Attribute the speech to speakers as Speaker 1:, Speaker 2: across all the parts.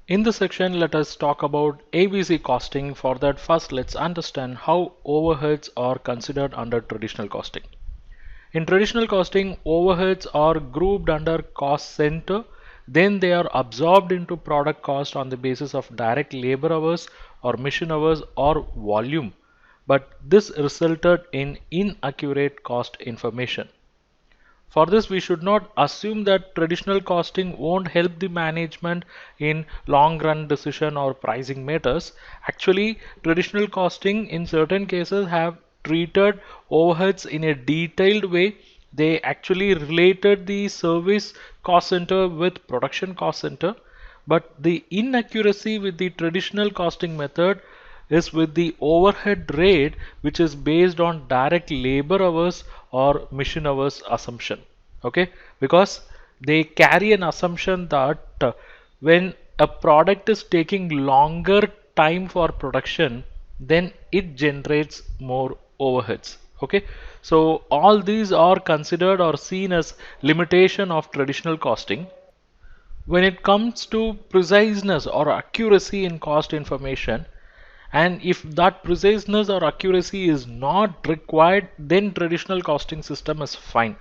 Speaker 1: In this section, let us talk about ABC costing. For that, first let's understand how overheads are considered under traditional costing. In traditional costing, overheads are grouped under cost center, then they are absorbed into product cost on the basis of direct labor hours or machine hours or volume. But this resulted in inaccurate cost information. For this, we should not assume that traditional costing won't help the management in long run decision or pricing matters. Actually, traditional costing in certain cases have treated overheads in a detailed way. They actually related the service cost center with production cost center, but the inaccuracy with the traditional costing method is with the overhead rate, which is based on direct labor hours or machine hours assumption. Okay, because they carry an assumption that when a product is taking longer time for production, then it generates more overheads. Okay, so all these are considered or seen as limitation of traditional costing. When it comes to preciseness or accuracy in cost information, and if that preciseness or accuracy is not required, then traditional costing system is fine.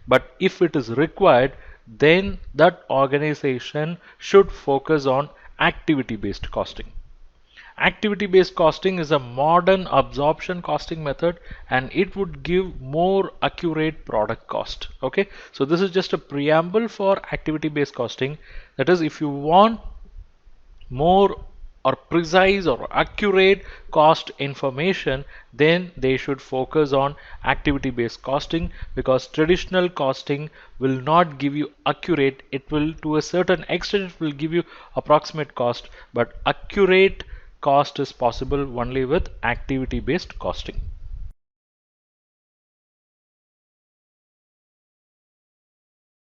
Speaker 1: But if it is required, then that organization should focus on activity based costing. Activity based costing is a modern absorption costing method, and it would give more accurate product cost. Okay, so this is just a preamble for activity based costing. That is, if you want more or precise or accurate cost information, then they should focus on activity based costing, because traditional costing will not give you accurate. It will, to a certain extent, it will give you approximate cost, but accurate cost is possible only with activity based costing.